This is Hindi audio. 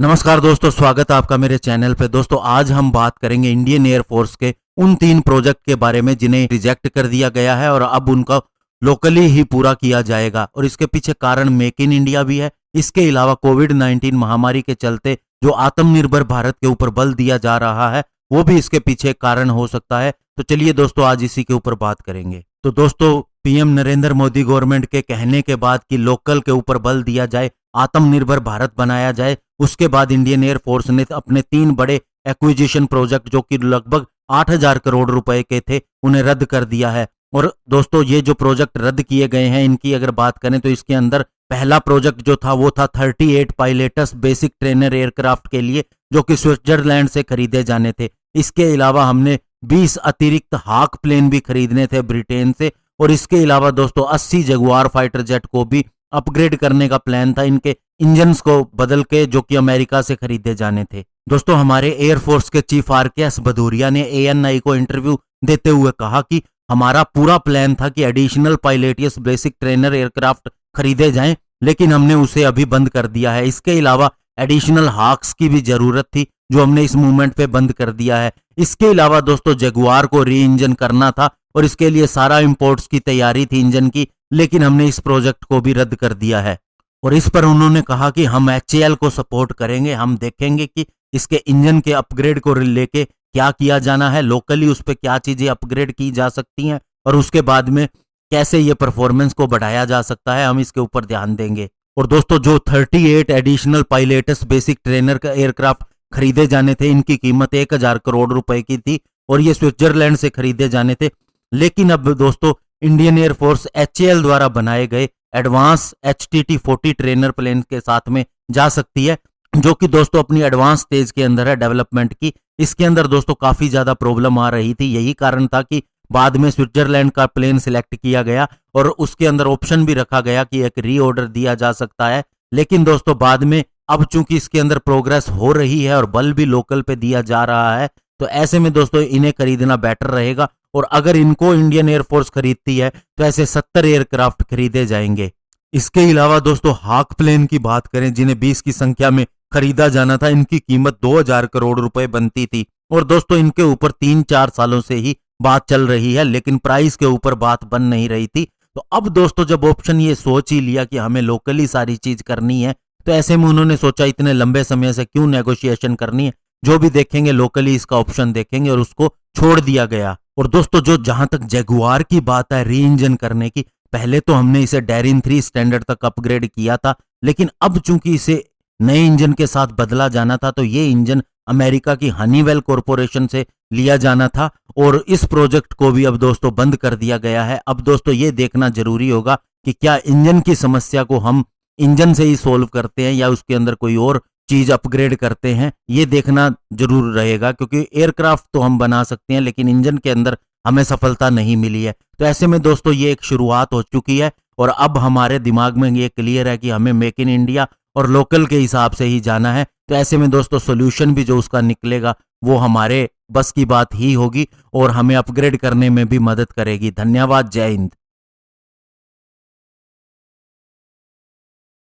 नमस्कार दोस्तों, स्वागत है आपका मेरे चैनल पे। दोस्तों आज हम बात करेंगे इंडियन एयरफोर्स के उन 3 प्रोजेक्ट के बारे में जिन्हें रिजेक्ट कर दिया गया है और अब उनका लोकली ही पूरा किया जाएगा। और इसके पीछे कारण मेक इन इंडिया भी है। इसके अलावा कोविड-19 महामारी के चलते जो आत्मनिर्भर भारत के ऊपर बल दिया जा रहा है वो भी इसके पीछे कारण हो सकता है। तो चलिए दोस्तों आज इसी के ऊपर बात करेंगे। तो दोस्तों पीएम नरेंद्र मोदी गवर्नमेंट के कहने के बाद कि लोकल के ऊपर बल दिया जाए, आत्मनिर्भर भारत बनाया जाए, उसके बाद इंडियन एयरफोर्स ने अपने 3 बड़े एक्विजिशन प्रोजेक्ट जो कि लगभग 8000 करोड़ रुपए के थे उन्हें रद्द कर दिया है। और दोस्तों ये जो प्रोजेक्ट रद्द किए गए हैं इनकी अगर बात करें तो इसके अंदर पहला प्रोजेक्ट जो था वो था 38 पायलटस बेसिक ट्रेनर एयरक्राफ्ट के लिए जो कि स्विट्जरलैंड से खरीदे जाने थे। इसके अलावा हमने 20 अतिरिक्त हाक प्लेन भी खरीदने थे ब्रिटेन से। और इसके अलावा दोस्तों 80 जगुआर फाइटर जेट को भी अपग्रेड करने का प्लान था, इनके इंजन्स को बदल के, जो कि अमेरिका से खरीदे जाने थे। दोस्तों हमारे एयरफोर्स के चीफ आरकेएस भदौरिया ने एएनआई को इंटरव्यू देते हुए कहा कि हमारा पूरा प्लान था कि एडिशनल पायलटियस बेसिक ट्रेनर एयरक्राफ्ट खरीदे जाएं, लेकिन हमने उसे अभी बंद कर दिया है। इसके अलावा एडिशनल हाक्स की भी जरूरत थी जो हमने इस मूवमेंट पे बंद कर दिया है। इसके अलावा दोस्तों जगुआर को री इंजन करना था और इसके लिए सारा इंपोर्ट्स की तैयारी थी इंजन की, लेकिन हमने इस प्रोजेक्ट को भी रद्द कर दिया है। और इस पर उन्होंने कहा कि हम एचएएल को सपोर्ट करेंगे, हम देखेंगे कि इसके इंजन के अपग्रेड को लेके क्या किया जाना है, लोकली उस पर क्या चीजें अपग्रेड की जा सकती हैं और उसके बाद में कैसे ये परफॉर्मेंस को बढ़ाया जा सकता है, हम इसके ऊपर ध्यान देंगे। और दोस्तों जो 38 एडिशनल पायलटस बेसिक ट्रेनर का एयरक्राफ्ट खरीदे जाने थे इनकी कीमत 1000 करोड़ रुपए की थी और ये स्विट्जरलैंड से खरीदे जाने थे। लेकिन अब दोस्तों इंडियन एयरफोर्स एचएएल द्वारा बनाए गए एडवांस HTT-40 ट्रेनर प्लेन के साथ में जा सकती है, जो कि दोस्तों अपनी एडवांस स्टेज के अंदर है डेवलपमेंट की। इसके अंदर दोस्तों काफी ज्यादा प्रॉब्लम आ रही थी, यही कारण था कि बाद में स्विट्जरलैंड का प्लेन सिलेक्ट किया गया और उसके अंदर ऑप्शन भी रखा गया कि एक रीऑर्डर दिया जा सकता है। लेकिन दोस्तों बाद में अब चूंकि इसके अंदर प्रोग्रेस हो रही है और बल भी लोकल पे दिया जा रहा है, तो ऐसे में दोस्तों इन्हें खरीदना बेटर रहेगा। और अगर इनको इंडियन एयरफोर्स खरीदती है तो ऐसे 70 एयरक्राफ्ट खरीदे जाएंगे। इसके अलावा दोस्तों हाक प्लेन की बात करें जिन्हें 20 की संख्या में खरीदा जाना था, इनकी कीमत 2000 करोड़ रुपए बनती थी और दोस्तों इनके ऊपर 3-4 सालों से ही बात चल रही है, लेकिन प्राइस के ऊपर बात बन नहीं रही थी। तो अब दोस्तों जब ऑप्शन ये सोच ही लिया कि हमें लोकली सारी चीज करनी है, तो ऐसे में उन्होंने सोचा इतने लंबे समय से क्यों नेगोशिएशन करनी है, जो भी देखेंगे लोकली इसका ऑप्शन देखेंगे और उसको छोड़ दिया गया। और दोस्तों जो जहां तक जगुआर की बात है री इंजन करने की, पहले तो हमने इसे डेरिन 3 स्टैंडर्ड तक अपग्रेड किया था, लेकिन अब चूंकि इसे नए इंजन के साथ बदला जाना था तो ये इंजन अमेरिका की हनीवेल कॉरपोरेशन से लिया जाना था और इस प्रोजेक्ट को भी अब दोस्तों बंद कर दिया गया है। अब दोस्तों ये देखना जरूरी होगा कि क्या इंजन की समस्या को हम इंजन से ही सोल्व करते हैं या उसके अंदर कोई और चीज अपग्रेड करते हैं, ये देखना जरूर रहेगा, क्योंकि एयरक्राफ्ट तो हम बना सकते हैं लेकिन इंजन के अंदर हमें सफलता नहीं मिली है। तो ऐसे में दोस्तों ये एक शुरुआत हो चुकी है और अब हमारे दिमाग में ये क्लियर है कि हमें मेक इन इंडिया और लोकल के हिसाब से ही जाना है। तो ऐसे में दोस्तों सोल्यूशन भी जो उसका निकलेगा वो हमारे बस की बात ही होगी और हमें अपग्रेड करने में भी मदद करेगी। धन्यवाद, जय हिंद।